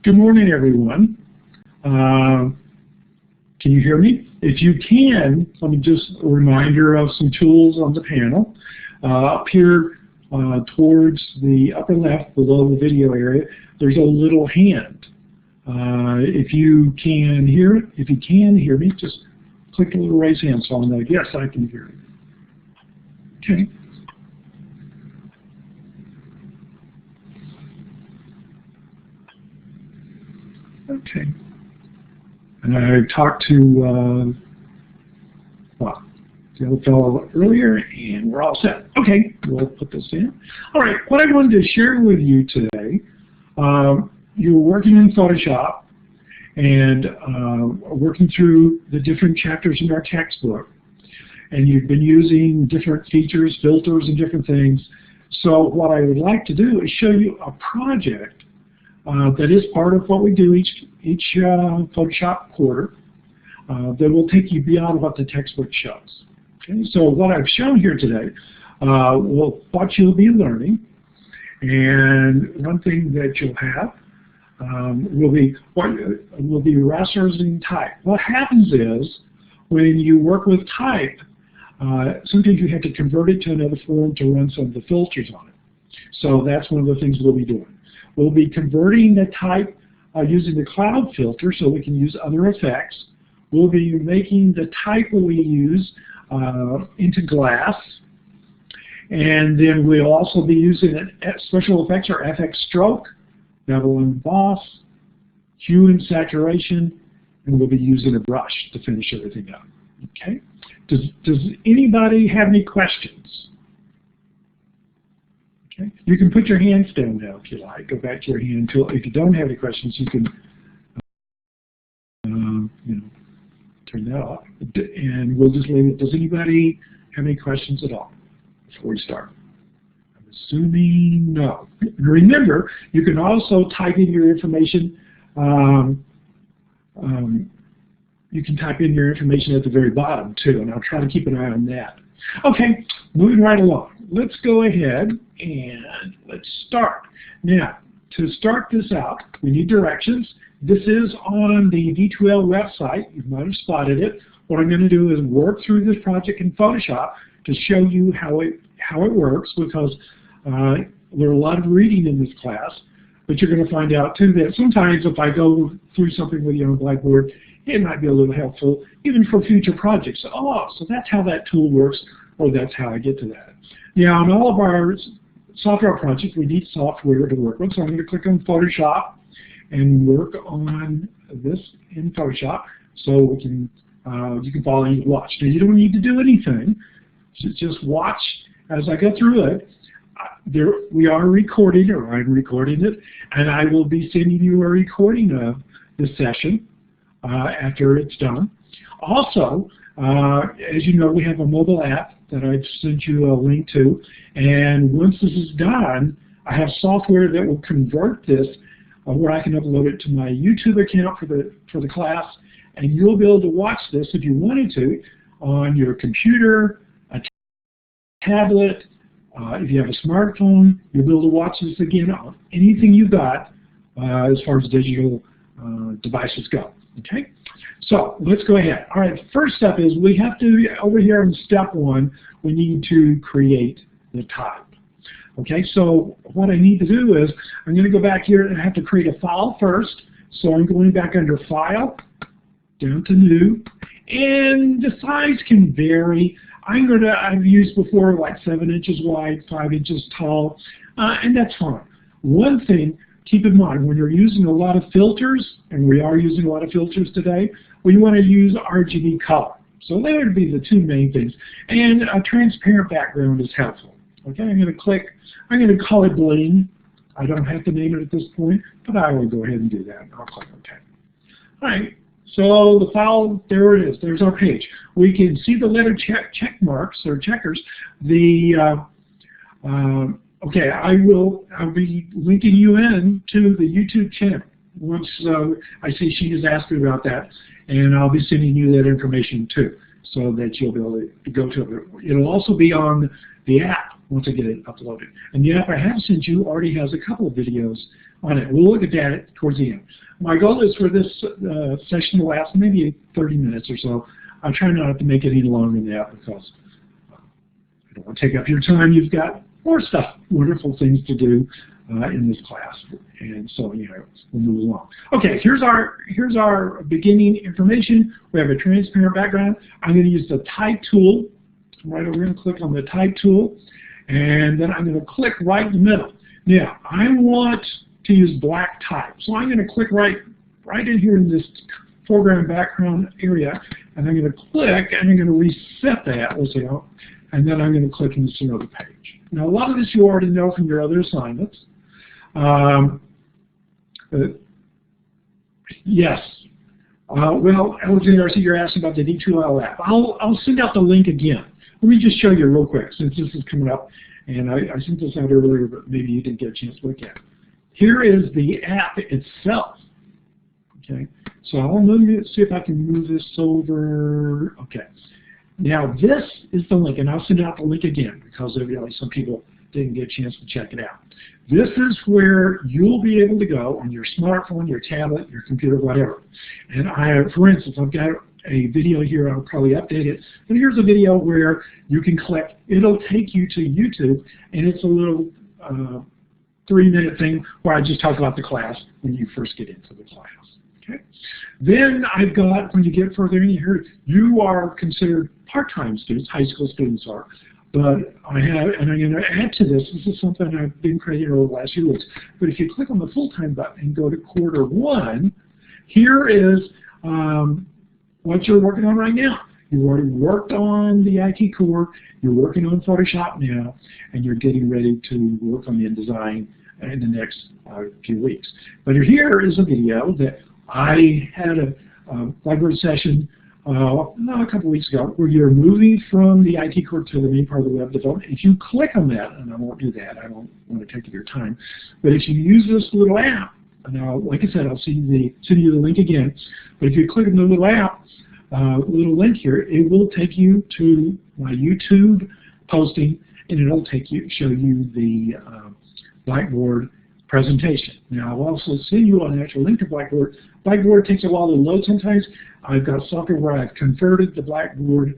Good morning, everyone. Can you hear me? If you can, let me just a reminder of some tools on the panel. Up here towards the upper left, below the video area, there's a little hand. If you can hear me, just click the little raise hand so I'll know, yes, I can hear you. Okay. Okay. And I talked to the other fellow earlier, and we're all set. Okay, we'll put this in. All right, what I wanted to share with you today, you're working in Photoshop and working through the different chapters in our textbook, and you've been using different features, filters, and different things. So what I would like to do is show you a project that is part of what we do each Photoshop quarter that will take you beyond what the textbook shows. Okay, so what I've shown here today, what you'll be learning, and one thing that you'll have will be rasters and type. What happens is when you work with type, sometimes you have to convert it to another form to run some of the filters on it. So that's one of the things we'll be doing. We'll be converting the type using the cloud filter so we can use other effects. We'll be making the type that we use into glass. And then we'll also be using special effects or FX stroke, bevel and emboss, hue and saturation, and we'll be using a brush to finish everything up. Okay? Does anybody have any questions? Okay. You can put your hands down now if you like. Go back to your hand tool. If you don't have any questions, you can turn that off. And we'll just leave it. Does anybody have any questions at all before we start? I'm assuming no. Remember, you can also type in your information. You can type in your information at the very bottom too, and I'll try to keep an eye on that. Okay, moving right along. Let's go ahead and let's start. Now, to start this out, we need directions. This is on the D2L website. You might have spotted it. What I'm going to do is work through this project in Photoshop to show you how it works, because there are a lot of reading in this class, but you're going to find out too that sometimes if I go through something with you on Blackboard, it might be a little helpful even for future projects. Oh, so that's how that tool works, or that's how I get to that. Now, on all of our software projects, we need software to work with, so I'm going to click on Photoshop and work on this in Photoshop so we can you can follow and watch. Now, you don't need to do anything. Just watch as I go through it. We are recording, or I'm recording it, and I will be sending you a recording of this session after it's done. Also, as you know, we have a mobile app that I've sent you a link to, and once this is done, I have software that will convert this where I can upload it to my YouTube account for the class, and you'll be able to watch this if you wanted to on your computer, a tablet. If you have a smartphone, you'll be able to watch this again on anything you got as far as digital devices go. Okay, so let's go ahead. All right, the first step is we have to, over here in step one, we need to create the type. Okay, so what I need to do is I'm going to go back here and I have to create a file first. So I'm going back under File, down to New, and the size can vary. I've used before like 7 inches wide, 5 inches tall, and that's fine. One thing, keep in mind, when you're using a lot of filters, and we are using a lot of filters today, we want to use RGB color. So they would be the two main things. And a transparent background is helpful. Okay, I'm going to call it Bling. I don't have to name it at this point, but I will go ahead and do that. I'll click OK. All right, so the there it is. There's our page. We can see the letter check marks or checkers. Okay, I'll be linking you in to the YouTube channel once I see she has asked me about that, and I'll be sending you that information too, so that you'll be able to go to it. It'll also be on the app once I get it uploaded. And the app I have sent you already has a couple of videos on it. We'll look at that towards the end. My goal is for this session to last maybe 30 minutes or so. I'm trying not to make it any longer than that because I don't want to take up your time. You've got more stuff, wonderful things to do in this class, and so we'll move along. Okay, here's our beginning information. We have a transparent background. I'm going to use the type tool. Right over here, and click on the type tool, and then I'm going to click right in the middle. Now I want to use black type, so I'm going to click right in here in this foreground background area, and I'm going to click, and I'm going to reset that. Let's see, and then I'm going to click into another page. Now a lot of this you already know from your other assignments. Yes. Well, Alexander, I see you're asking about the D2L app. I'll send out the link again. Let me just show you real quick, since this is coming up, and I sent this out earlier, but maybe you didn't get a chance to look at it. Here is the app itself. Okay, so let me see if I can move this over. Okay, now this is the link, and I'll send out the link again because some people didn't get a chance to check it out. This is where you'll be able to go on your smartphone, your tablet, your computer, whatever. And for instance, I've got a video here. I'll probably update it. But here's a video where you can click. It'll take you to YouTube, and it's a little 3-minute thing where I just talk about the class when you first get into the class. Okay. Then I've got, when you get further in here, you are considered part-time students. High school students are. But I have, and I'm going to add to this. This is something I've been creating over the last few weeks. But if you click on the full-time button and go to quarter 1, here is what you're working on right now. You've already worked on the IT core, you're working on Photoshop now, and you're getting ready to work on the InDesign in the next few weeks. But here is a video that I had a library session a couple weeks ago where you're moving from the IT core to the main part of the web development. If you click on that, and I won't do that, I don't want to take up your time, but if you use this little app, now, like I said, I'll send you the link again. But if you click on the little app, little link here, it will take you to my YouTube posting, and it'll show you the Blackboard presentation. Now, I'll also send you an actual link to Blackboard. Blackboard takes a while to load sometimes. I've got software where I've converted the Blackboard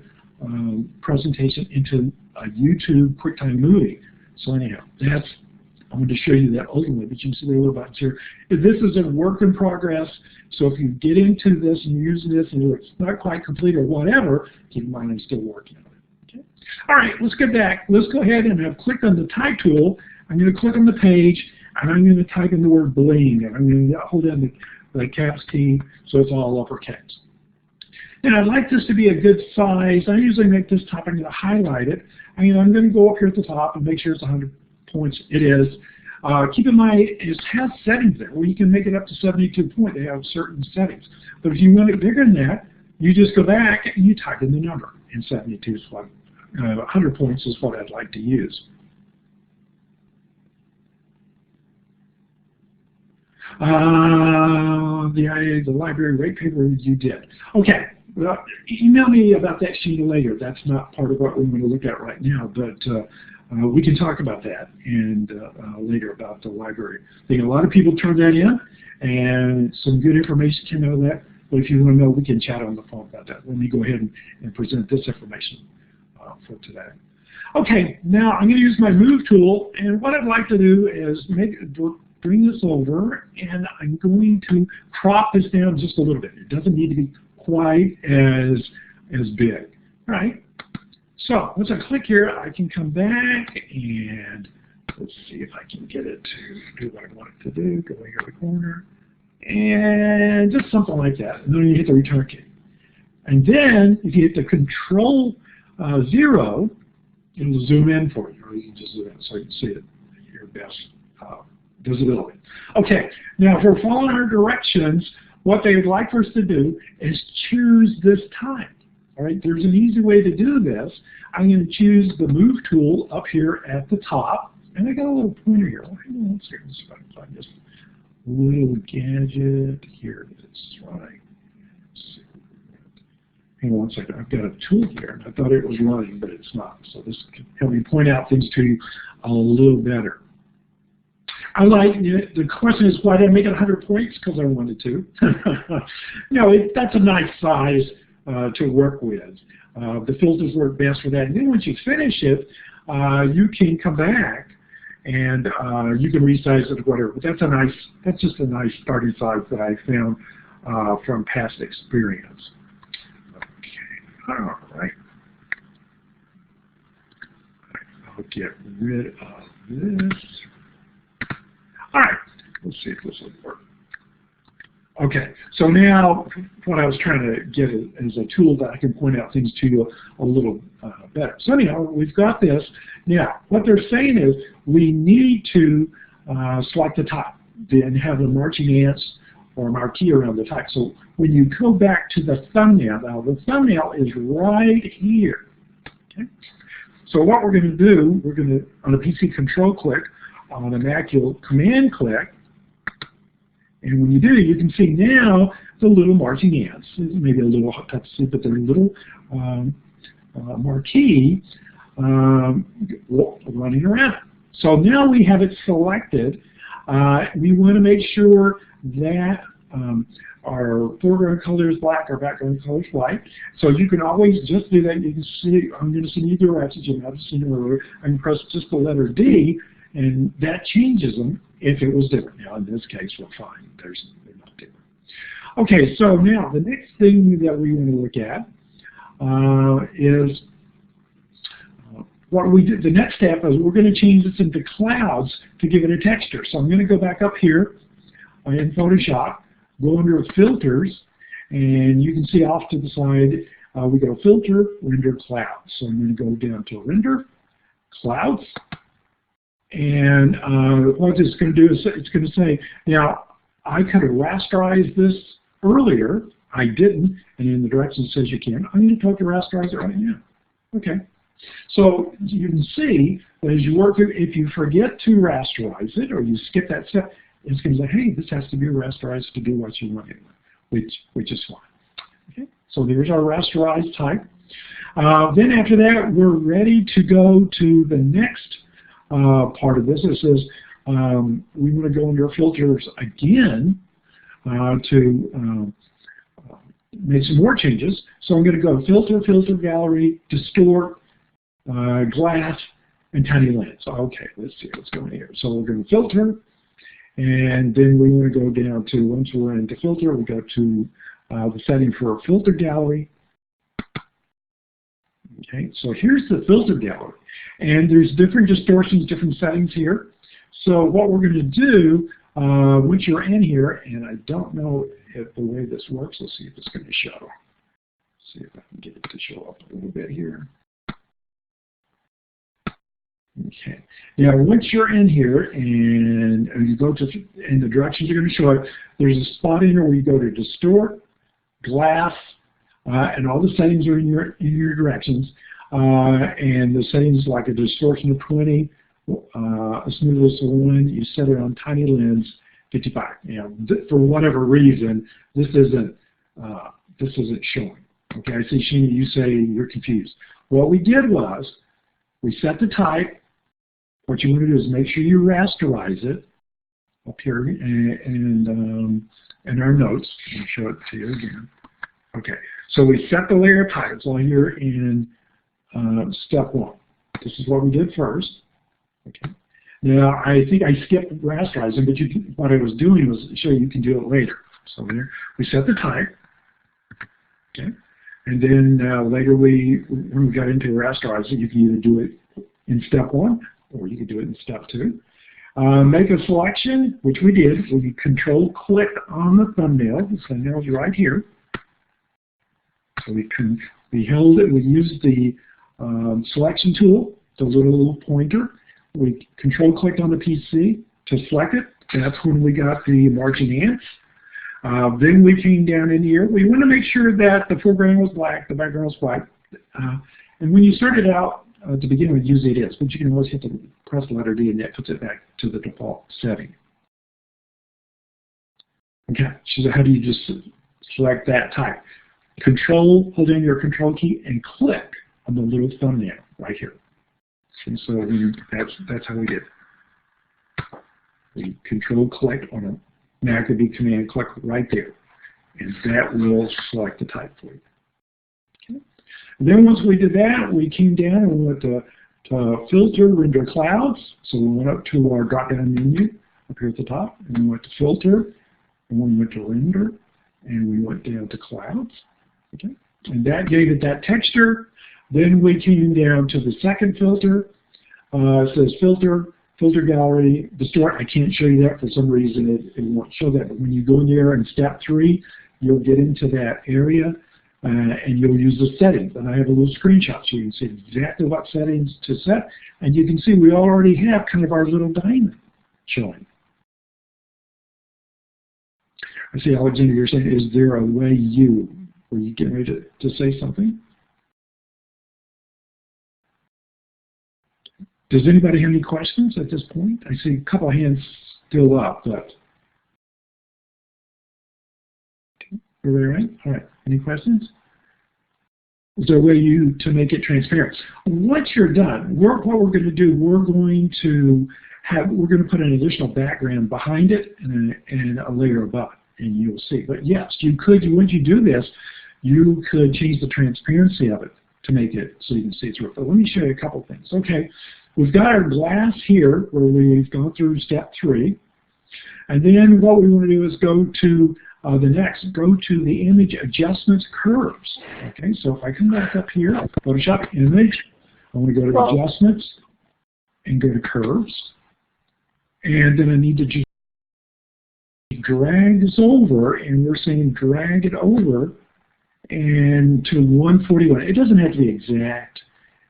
presentation into a YouTube QuickTime movie. So anyhow, I'm going to show you that ultimately, but you can see the little buttons here. This is a work in progress, so if you get into this and use this and it's not quite complete or whatever, keep in mind I'm still working on it. Okay? All right, let's get back. Let's go ahead and I've clicked on the type tool. I'm going to click on the page, and I'm going to type in the word Bling, and I'm going to hold down the caps key so it's all uppercase. And I'd like this to be a good size. I usually make this top, I'm going to highlight it. I'm going to go up here at the top and make sure it's 100 points. It is. Keep in mind, it has settings there where you can make it up to 72 points. They have certain settings. But if you want it bigger than that, you just go back and you type in the number. And 72 is what, 100 points is what I'd like to use. The library rate paper you did. Okay. Email me about that sheet later. That's not part of what we're going to look at right now, but we can talk about that and later about the library thing. A lot of people turn that in, and some good information came out of that. But if you want to know, we can chat on the phone about that. Let me go ahead and present this information for today. Okay, now I'm going to use my Move tool, and what I'd like to do is bring this over, and I'm going to crop this down just a little bit. It doesn't need to be quite as big, right? So once I click here, I can come back and let's see if I can get it to do what I want it to do. Go here to the corner and just something like that. And then you hit the return key. And then if you hit the Control 0, it'll zoom in for you, or you can just zoom in so you can see it at your best visibility. Okay, now if we're following our directions, what they would like for us to do is choose this time. All right, there's an easy way to do this. I'm going to choose the Move tool up here at the top, and I got a little pointer here. Let's see if I can find this little gadget. Here it is, right? hang on one second, I've got a tool here. I thought it was running, but it's not. So this can help me point out things to you a little better. I like, the question is, why did I make it 100 points? Because I wanted to. That's a nice size to work with. The filters work best for that. And then once you finish it, you can come back and you can resize it or whatever. But that's just a nice starting size that I found from past experience. Okay, all right. I'll get rid of this. All right, let's see if this will work. Okay, so now what I was trying to get is a tool that I can point out things to you a little better. So anyhow, we've got this. Now, what they're saying is we need to select the top and have the marching ants or marquee around the top. So when you go back to the thumbnail, now the thumbnail is right here. Okay? So what we're going to do, we're going to, on a PC, control click. On a Mac, you'll command click, and when you do, you can see now the little marching ants. Maybe a little tough to see, but they're little marquee running around. So now we have it selected. We want to make sure that our foreground color is black, our background color is white. So you can always just do that. You can see, I'm going to see either direction. You have seen earlier. I can press just the letter D, and that changes them if it was different. Now, in this case, we're fine. They're not different. Okay, so now the next thing that we want to look at is what we did. The next step is we're going to change this into clouds to give it a texture. So I'm going to go back up here in Photoshop, go under Filters, and you can see off to the side we go Filter, Render Clouds. So I'm going to go down to Render, Clouds. And what it's going to do is it's going to say, now, I could have rasterized this earlier. I didn't. And in the direction it says you can. I'm going to talk to rasterize it right now. Okay. So you can see that as you work through, if you forget to rasterize it or you skip that step, it's going to say, hey, this has to be rasterized to do what you want, which is fine. Okay. So there's our rasterized type. Then after that, we're ready to go to the next part of this. It says we want to go under filters again to make some more changes. So I'm going to go filter, filter gallery, distort, glass, and tiny lens. Okay, let's see what's going here. So we're going to filter, and then we want to go down to, once we're into filter, we go to the setting for a filter gallery. Okay, so here's the filter gallery, and there's different distortions, different settings here. So what we're going to do, once you're in here, and I don't know if the way this works, let's see if it's going to show. Let's see if I can get it to show up a little bit here. Okay, now once you're in here and you go to, in the directions you're going to show up, there's a spot in here where you go to distort, glass, and all the settings are in your directions, and the settings like a distortion of 20, a smoothness of 1, you set it on tiny lens 55. You know, for whatever reason, this isn't showing. Okay, I see Sheena, you say you're confused. What we did was we set the type. What you want to do is make sure you rasterize it up here and in our notes. I'll show it to you again. Okay, so we set the layer type. It's all here in step 1. This is what we did first. Okay. Now I think I skipped rasterizing, but what I was doing was show you can do it later. So there, we set the type. Okay, and then later when we got into rasterizing, you can either do it in step 1 or you can do it in step 2. Make a selection, which we did. We control click on the thumbnail. The thumbnail is right here. So we held it. We used the selection tool, the little pointer. We control clicked on the PC to select it. That's when we got the marching ants. Then we came down in here. We want to make sure that the foreground was black, the background was white. And when you started out to begin with, usually it is, but you can always hit the press the letter D and that puts it back to the default setting. Okay, so how do you just select that type? Control, hold in your control key and click on the little thumbnail right here. And so that's how we did it. We control click on a MacroB command click right there. And that will select the type for you. Okay. And then once we did that, we came down and we went to filter, render clouds. So we went up to our drop-down menu up here at the top, and we went to filter, and we went to render, and we went down to clouds. Okay. And that gave it that texture. Then we came down to the second filter. It says filter, filter gallery, distort. I can't show you that for some reason. It won't show that. But when you go in there in step 3, you'll get into that area and you'll use the settings. And I have a little screenshot so you can see exactly what settings to set. And you can see we already have kind of our little diamond showing. I see, Alexander, you're saying, is there a way were you getting ready to say something? Does anybody have any questions at this point? I see a couple of hands still up, but are we all right? All right. Any questions? Is there a way to make it transparent? Once you're done, what we're going to do, we're going to put an additional background behind it and a layer above it, and you'll see. But yes, you could. Once you do this, you could change the transparency of it to make it so you can see through it. But let me show you a couple things. Okay. We've got our glass here where we've gone through step 3. And then what we want to do is go to go to the image adjustments curves. Okay, so if I come back up here, Photoshop image, I want to go to adjustments and go to curves. And then I need to just drag this over, and we're saying drag it over and to 141. It doesn't have to be exact.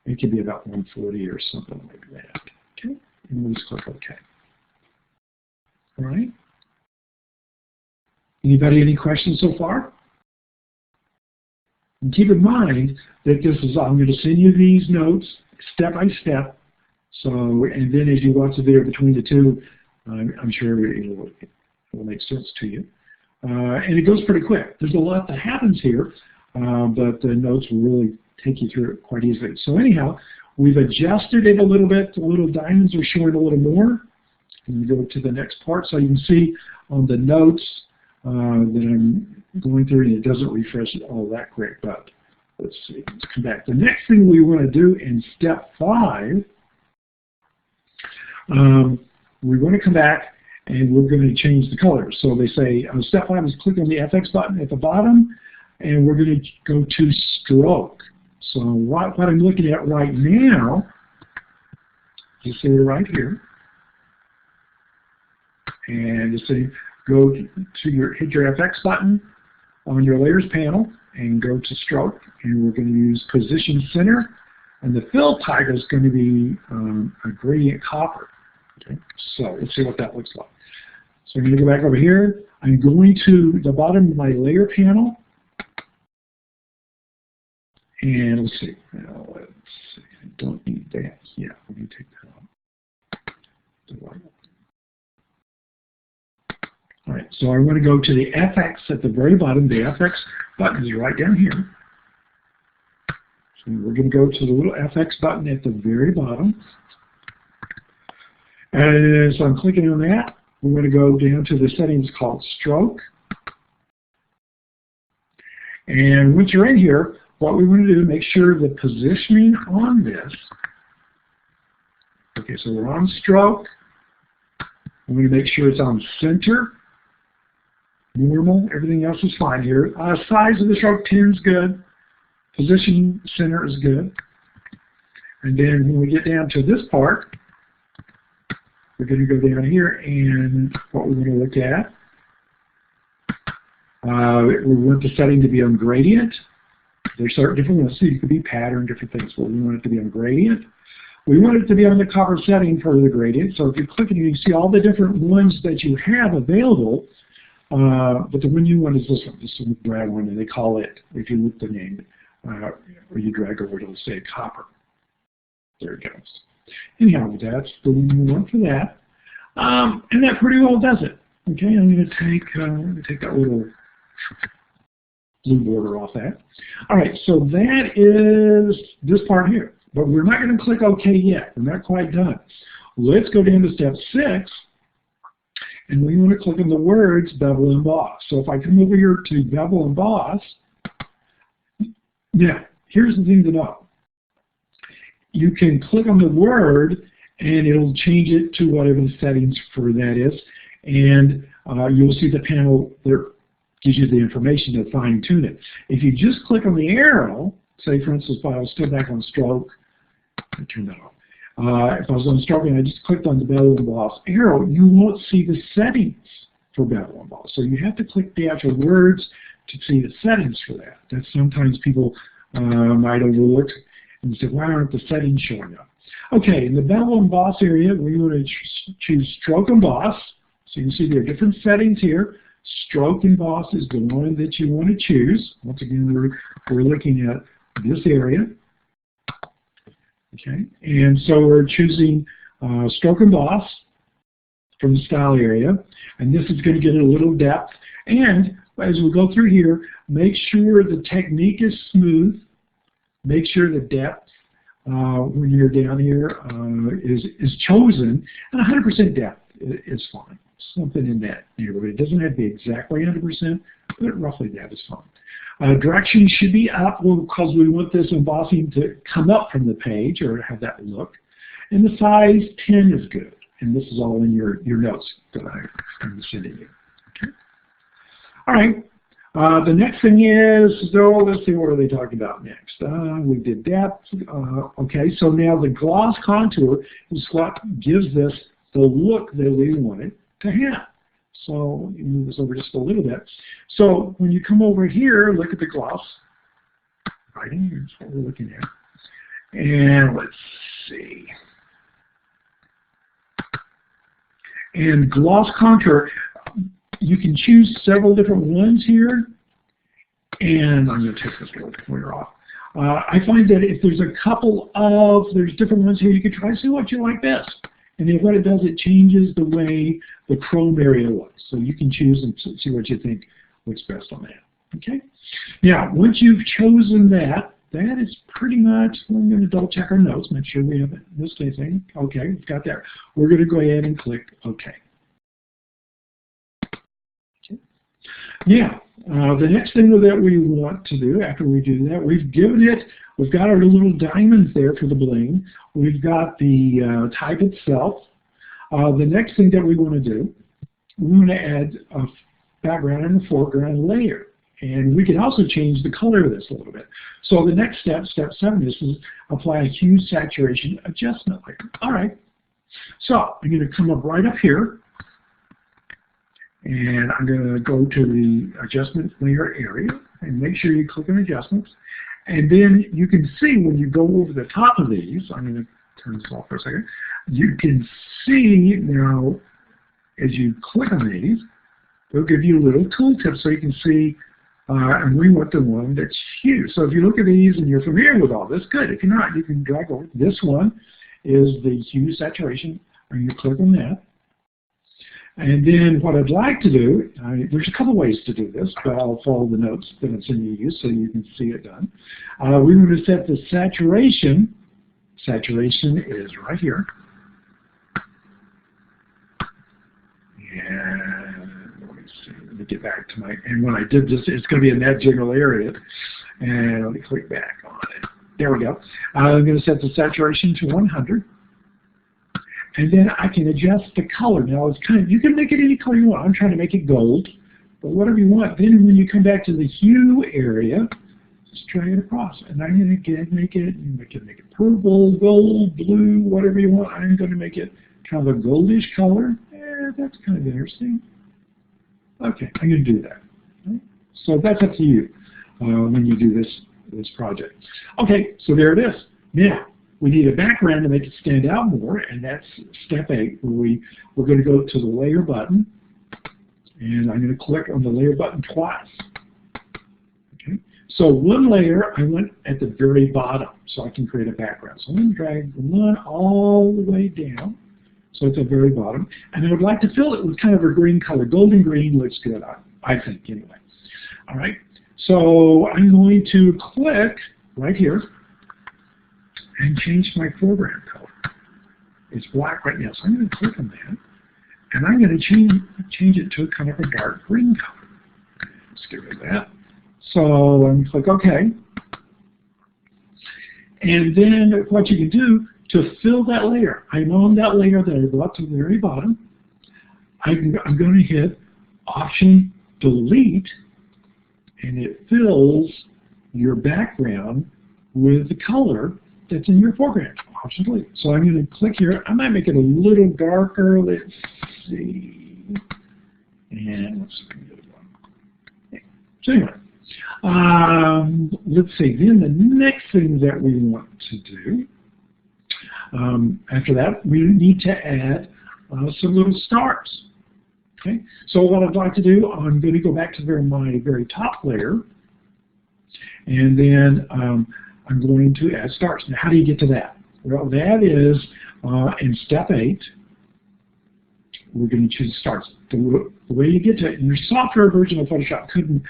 It could be about 140 or something like that. Okay, and we'll just click OK. All right. Anybody any questions so far? And keep in mind that I'm going to send you these notes step by step. So, and then as you watch the video between the two, I'm sure it will make sense to you. And it goes pretty quick. There's a lot that happens here, but the notes will really take you through it quite easily. So anyhow, we've adjusted it a little bit. The little diamonds are showing a little more. And you go to the next part, so you can see on the notes that I'm going through, and it doesn't refresh it all that quick, but let's see. Let's come back. The next thing we want to do in step 5, we want to come back and we're going to change the colors. So they say step 5 is click on the FX button at the bottom, and we're going to go to stroke. So what I'm looking at right now, you see it right here, and you see go to hit your FX button on your layers panel and go to stroke, and we're going to use position center, and the fill type is going to be a gradient copper. Okay, so let's see what that looks like. So I'm going to go back over here. I'm going to the bottom of my layer panel. And let's see. Let's see. I don't need that. Yeah, let me take that out. All right, so I want to go to the FX at the very bottom. The FX button is right down here. So we're going to go to the little FX button at the very bottom. And so I'm clicking on that. We're going to go down to the settings called stroke. And once you're in here, what we want to do is make sure the positioning on this. Okay, so we're on stroke. I'm going to make sure it's on center. Normal, everything else is fine here. Size of the stroke, 10 is good. Position center is good. And then when we get down to this part, we're going to go down here, and what we're going to look at, we want the setting to be on gradient. There's certain different ones, so it could be pattern, different things, but we want it to be on gradient. We want it to be on the copper setting for the gradient. So if you click it, you can see all the different ones that you have available. But the one you want is this one. This is the drag one, and they call it, if you look the name, or you drag over, it'll say copper. There it goes. Anyhow, that's the one you want for that. And that pretty well does it. Okay, I'm going to take that little blue border off that. All right, so that is this part here. But we're not going to click OK yet. We're not quite done. Let's go down to step 6. And we want to click on the words bevel emboss. So if I come over here to bevel emboss, now here's the thing to know. You can click on the word and it'll change it to whatever the settings for that is. And you'll see the panel that gives you the information to fine tune it. If you just click on the arrow, say for instance, if I was still back on stroke, I turn that off. If I was on stroke and I just clicked on the bevel emboss arrow, you won't see the settings for bevel emboss. So you have to click the actual words to see the settings for that. That's sometimes people might overlook and say, why aren't the settings showing up? Okay, in the bevel emboss area, we want to choose stroke emboss. So you can see there are different settings here. Stroke emboss is the one that you want to choose. Once again, we're looking at this area. Okay, and so we're choosing stroke emboss from the style area, and this is going to get a little depth. And as we go through here, make sure the technique is smooth. Make sure the depth when you're down here is chosen, and 100% depth is fine. Something in that neighborhood. It doesn't have to be exactly 100%, but roughly that is fine. Direction should be up because we want this embossing to come up from the page or have that look. And the size 10 is good. And this is all in your notes that I'm sending you. Okay. All right. The next thing is, so let's see, what are they talking about next? We did depth. Okay, so now the gloss contour is what gives this the look that we want it to have. So you move this over just a little bit. So when you come over here, look at the gloss. Right in here is what we're looking at. And let's see. And gloss contour, you can choose several different ones here. And I'm going to take this little clear off. I find that if there's a couple of, there's different ones here, you can try to see what you like best. And then what it does, it changes the way the chrome area looks. So you can choose and see what you think looks best on that. Okay? Now, once you've chosen that, that is pretty much, I'm going to double check our notes, make sure we haven't missed anything. Okay, we've got that. We're going to go ahead and click OK. Okay. Now, the next thing that we want to do after we do that, we've got our little diamonds there for the bling. We've got the type itself. The next thing that we want to do, we want to add a background and a foreground layer. And we can also change the color of this a little bit. So the next step, step 7, is to apply a hue saturation adjustment layer. All right. So I'm going to come up right up here. And I'm going to go to the adjustment layer area and make sure you click on adjustments. And then you can see when you go over the top of these, I'm going to turn this off for a second, you can see now as you click on these, they'll give you a little tooltip so you can see, and we want the one that's hue. So if you look at these and you're familiar with all this, good. If you're not, you can drag over. This one is the hue saturation, and you click on that. And then what I'd like to do, there's a couple ways to do this, but I'll follow the notes that I'm sending you so you can see it done. We want to set the saturation. Saturation is right here. And let me see, let me get back to my, and when I did this, it's going to be in that general area. And let me click back on it. There we go. I'm going to set the saturation to 100. And then I can adjust the color. Now it's kind of, you can make it any color you want. I'm trying to make it gold, but whatever you want. Then when you come back to the hue area, just drag it across. And I'm going to make it purple, gold, blue, whatever you want. I'm going to make it kind of a goldish color. That's kind of interesting. Okay, I'm going to do that. Okay. So that's up to you when you do this project. Okay, so there it is. Now, we need a background to make it stand out more, and that's step 8, where we're going to go to the layer button, and I'm going to click on the layer button twice. Okay. So one layer I want at the very bottom, so I can create a background. So I'm going to drag one all the way down, so it's at the very bottom, and I would like to fill it with kind of a green color. Golden green looks good, I think, anyway. All right. So I'm going to click right here and change my foreground color. It's black right now, so I'm going to click on that, and I'm going to change it to kind of a dark green color. Let's get rid of that. So I'm going to click OK. And then what you can do to fill that layer, I'm on that layer that I brought to the very bottom. I'm going to hit Option Delete, and it fills your background with the color that's in your foreground. Option Delete. So I'm going to click here. I might make it a little darker. Let's see. And let's see. Okay. So anyway, let's see. Then the next thing that we want to do, after that, we need to add some little stars. Okay. So what I'd like to do, I'm going to go back to my very top layer, and then I'm going to add stars. Now, how do you get to that? Well, that is in step 8. We're going to choose stars. The way you get to it, in your software version of Photoshop couldn't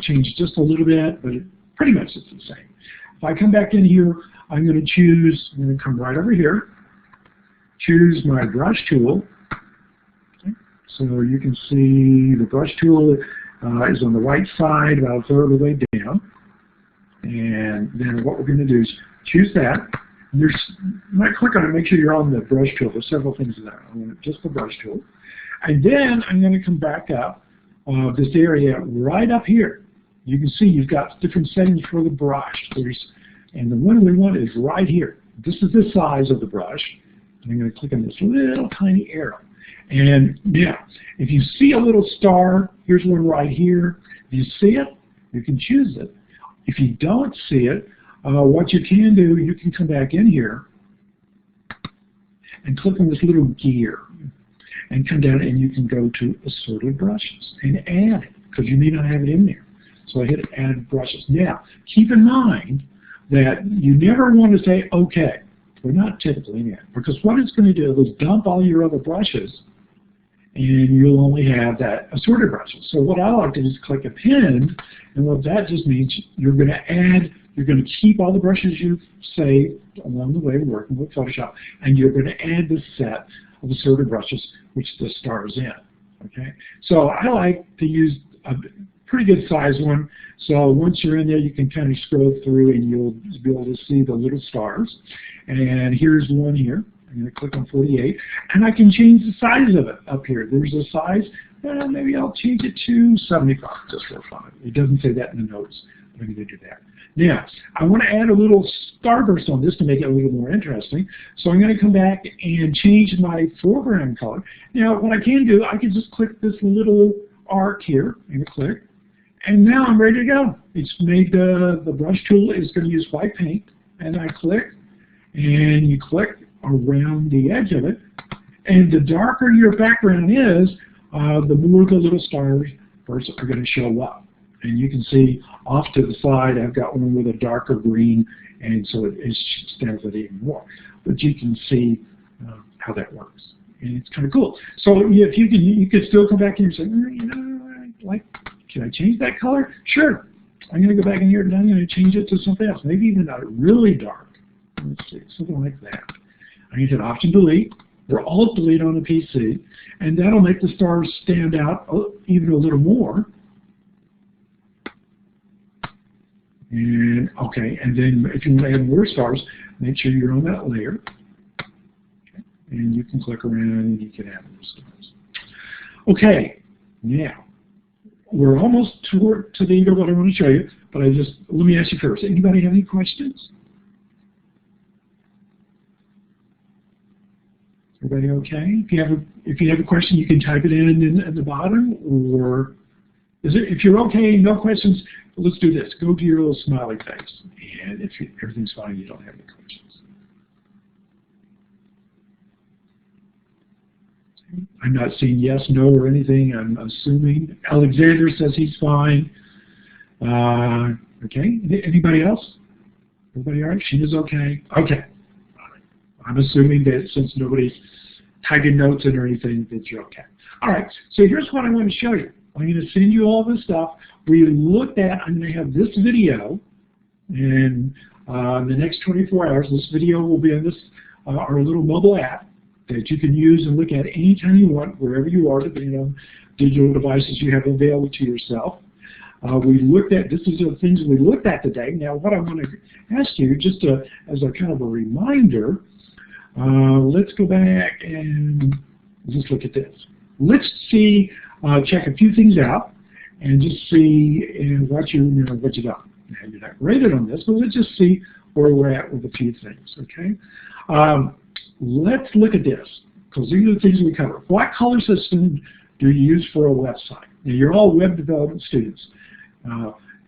change just a little bit, but pretty much it's the same. If I come back in here, I'm going to come right over here, choose my brush tool. Okay. So you can see the brush tool is on the right side, about a third of the way down. And then what we're going to do is choose that. You might click on it, make sure you're on the brush tool. There's several things there. I want just the brush tool. And then I'm going to come back up this area right up here. You can see you've got different settings for the brush. And the one we want is right here. This is the size of the brush. And I'm going to click on this little tiny arrow. And now, if you see a little star, here's one right here. If you see it, you can choose it. If you don't see it, what you can do, you can come back in here and click on this little gear and come down, and you can go to Assorted Brushes and add it, because you may not have it in there. So I hit Add Brushes. Now, keep in mind that you never want to say OK. We're not typically in it, because what it's going to do is dump all your other brushes, and you'll only have that assorted brushes. So what I like to do is click Append, and what that just means, you're going to keep all the brushes you've saved along the way working with Photoshop, and you're going to add this set of assorted brushes, which the star is in. Okay. So I like to use a pretty good size one. So once you're in there, you can kind of scroll through, and you'll be able to see the little stars. And here's one here. I'm going to click on 48, and I can change the size of it up here. There's a size. Maybe I'll change it to 75 just for fun. It doesn't say that in the notes, but I'm going to do that. Now, I want to add a little starburst on this to make it a little more interesting. So I'm going to come back and change my foreground color. Now, what I can do, I can just click this little arc here. I'm going to click. And now I'm ready to go. It's made the brush tool is going to use white paint. And I click, and you click around the edge of it. And the darker your background is, the more the little stars are going to show up. And you can see off to the side, I've got one with a darker green, and so it stands out even more. But you can see how that works. And it's kind of cool. So if you could still come back here and say, you know, can I change that color? Sure. I'm going to go back in here and I'm going to change it to something else. Maybe even a really dark. Let's see, something like that. I'm going to hit Option Delete or Alt Delete on the PC, and that'll make the stars stand out even a little more. And okay, and then if you want to add more stars, make sure you're on that layer. Okay. And you can click around and you can add more stars. Okay, now we're almost to the end of what I want to show you, but let me ask you first. Anybody have any questions? Everybody okay? If you have a question, you can type it in at the bottom, or if you're okay, no questions, let's do this. Go to your little smiley face, and if everything's fine, you don't have any questions. I'm not seeing yes, no, or anything. I'm assuming. Alexander says he's fine. Okay. Anybody else? Everybody all right? She is okay. Okay. I'm assuming that since nobody's typing notes in or anything, that you're okay. All right, so here's what I want to show you. I'm going to send you all this stuff. We looked at, I'm going to have this video, and in the next 24 hours, this video will be on this, our little mobile app that you can use and look at anytime you want, wherever you are, depending on digital devices you have available to yourself. We looked at, this is the things we looked at today. Now, what I want to ask you, just as a kind of a reminder, let's go back and just look at this. Let's see, check a few things out, and just see what you done. Now, you're not rated on this, but let's just see where we're at with a few things. Okay, let's look at this, because these are the things we cover. What color system do you use for a website? Now, you're all web development students.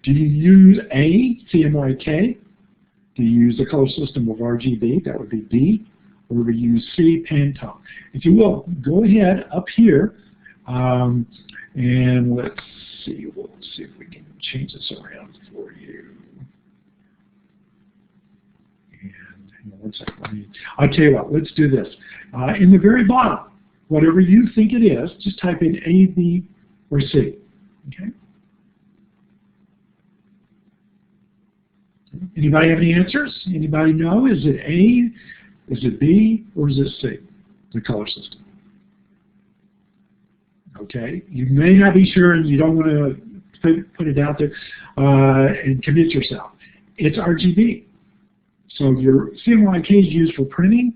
Do you use A, CMYK? Do you use the color system of RGB? That would be B. Or do you use C, Pantone? If you will, go ahead up here, and let's see. We'll see if we can change this around for you. And hang on one second. I'll tell you what. Let's do this. In the very bottom, whatever you think it is, just type in A, B, or C. Okay. Anybody have any answers? Anybody know? Is it A, is it B, or is it C, the color system? Okay, you may not be sure and you don't want to put it out there and commit yourself. It's RGB. So your CMYK is used for printing,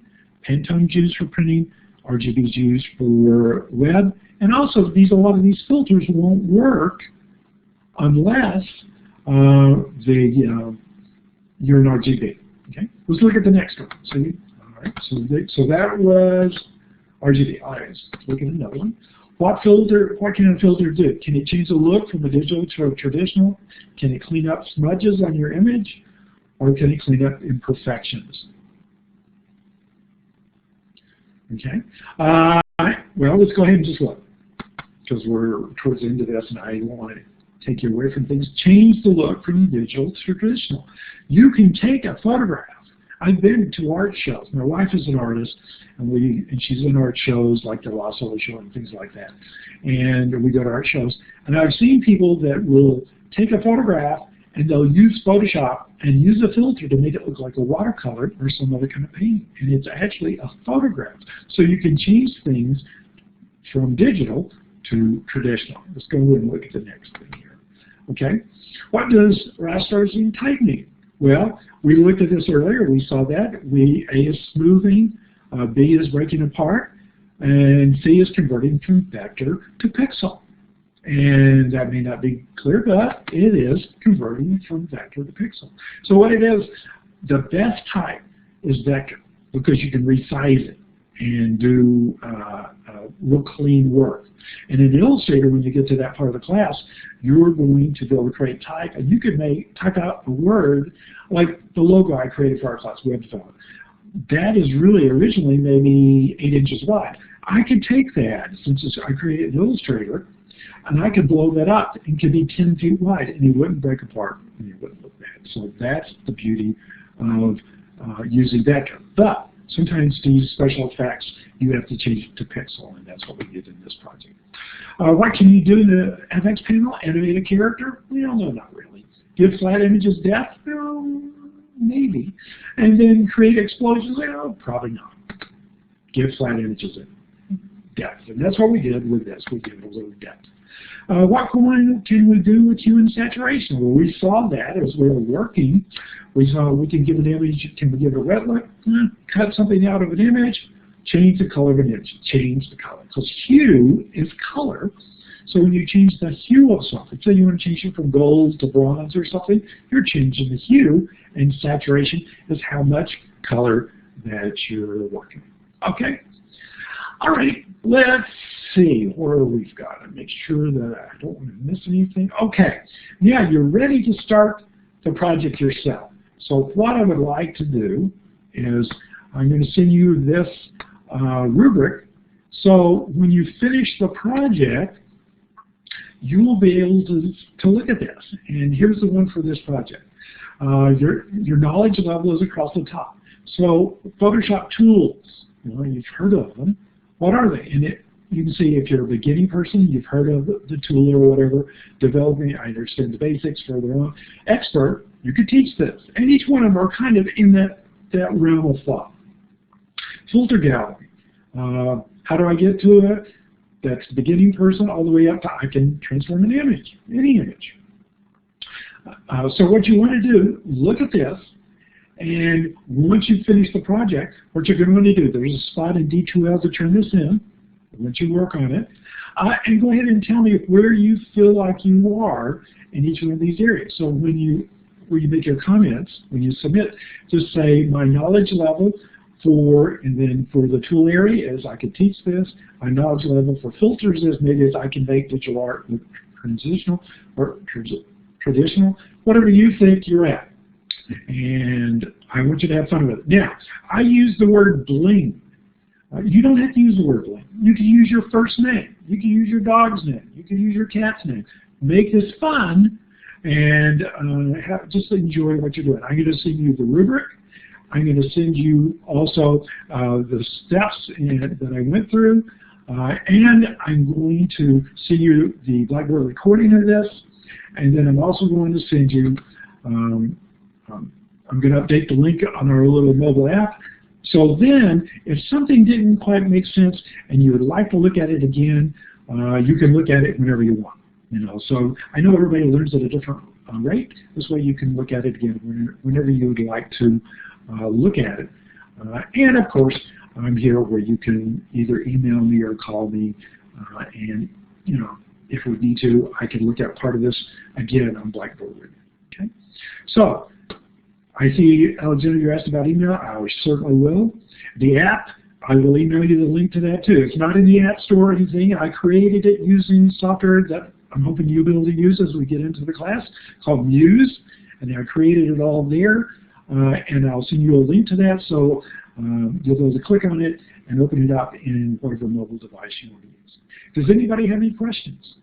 Pantone is used for printing, RGB is used for web, and also a lot of these filters won't work unless you're an RGB. Okay, let's look at the next one. See, all right. So that was RGB. All right, let's look at another one. What can a filter do? Can it change the look from a digital to a traditional? Can it clean up smudges on your image, or can it clean up imperfections? Okay. Well, let's go ahead and just look, because we're towards the end of this, and I don't want to take you away from things. Change the look from digital to traditional. You can take a photograph. I've been to art shows. My wife is an artist, and she's in art shows like the Los Angeles show and things like that. And we go to art shows, and I've seen people that will take a photograph and they'll use Photoshop and use a filter to make it look like a watercolor or some other kind of painting. And it's actually a photograph. So you can change things from digital to traditional. Let's go and look at the next thing here. Okay, what does rastering type mean? Well, we looked at this earlier. We saw that. A is smoothing, B is breaking apart, and C is converting from vector to pixel. And that may not be clear, but it is converting from vector to pixel. So what it is, the best type is vector, because you can resize it and do real clean work. And in Illustrator, when you get to that part of the class, you're going to be able to create type, and you could type out a word like the logo I created for our class, web development. That is really originally maybe 8 inches wide. I could take that, since I created an Illustrator, and I could blow that up. It could be 10 feet wide, and it wouldn't break apart, and it wouldn't look bad. So that's the beauty of using vector. But sometimes to use special effects, you have to change it to pixel, and that's what we did in this project. What can you do in the FX panel? Animate a character? Well, no, not really. Give flat images depth? Well, maybe. And then create explosions? Well, probably not. Give flat images depth, and that's what we did with this. We gave it a little depth. What can we do with hue and saturation? Well, we saw that as we were working. We saw we can give an image, can we give it a wet look? Cut something out of an image, change the color of an image, change the color. Because hue is color. So when you change the hue of something, say you want to change it from gold to bronze or something, you're changing the hue, and saturation is how much color that you're working with. Okay? All right, let's see where we've got to make sure that I don't want to miss anything. Okay, yeah, you're ready to start the project yourself. So what I would like to do is I'm going to send you this rubric. So when you finish the project, you will be able to look at this. And here's the one for this project. Your knowledge level is across the top. So Photoshop tools, you've heard of them. What are they? And you can see if you're a beginning person, you've heard of the tool or whatever, developing, I understand the basics, further on. Expert, you could teach this. And each one of them are kind of in that realm of thought. Filter gallery, how do I get to it? That's the beginning person all the way up to I can transform an image, any image. So what you want to do, look at this, and once you finish the project, what you're going to want to do, there's a spot in D2L to turn this in, once you work on it, and go ahead and tell me where you feel like you are in each one of these areas. So when you make your comments, when you submit, just say my knowledge level and then for the tool area is I can teach this. My knowledge level for filters is maybe is I can make digital art look transitional or traditional, whatever you think you're at. And I want you to have fun with it. Now, I use the word bling. You don't have to use the word bling. You can use your first name. You can use your dog's name. You can use your cat's name. Make this fun and just enjoy what you're doing. I'm going to send you the rubric. I'm going to send you also the steps that I went through. And I'm going to send you the Blackboard recording of this. And then I'm also going to send you, I'm going to update the link on our little mobile app. So then, if something didn't quite make sense and you would like to look at it again, you can look at it whenever you want. So I know everybody learns at a different rate. This way you can look at it again whenever you would like to look at it. And of course, I'm here where you can either email me or call me, and if we need to, I can look at part of this again on Blackboard with you. Okay? So I see, Alexander, you asked about email. I certainly will. The app, I will email you the link to that too. It's not in the App Store or anything. I created it using software that I'm hoping you'll be able to use as we get into the class, called Muse, and I created it all there. And I'll send you a link to that, so you'll be able to click on it and open it up in whatever mobile device you want to use. Does anybody have any questions?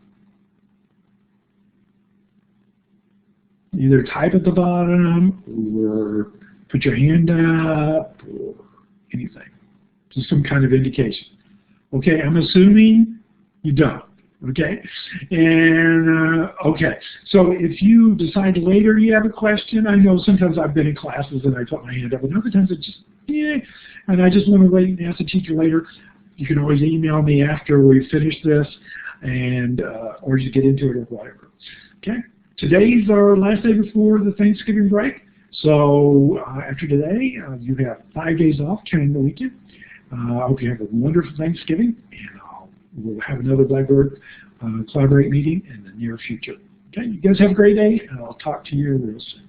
Either type at the bottom or put your hand up or anything. Just some kind of indication. Okay, I'm assuming you don't. Okay, and okay, so if you decide later you have a question, I know sometimes I've been in classes and I put my hand up, and other times it's just, and I just want to wait and ask the teacher later. You can always email me after we finish this, and or you get into it or whatever. Okay, today's our last day before the Thanksgiving break, so after today, you have 5 days off during the weekend. I hope you have a wonderful Thanksgiving, and we'll have another Blackboard Collaborate meeting in the near future. Okay, you guys have a great day, and I'll talk to you real soon.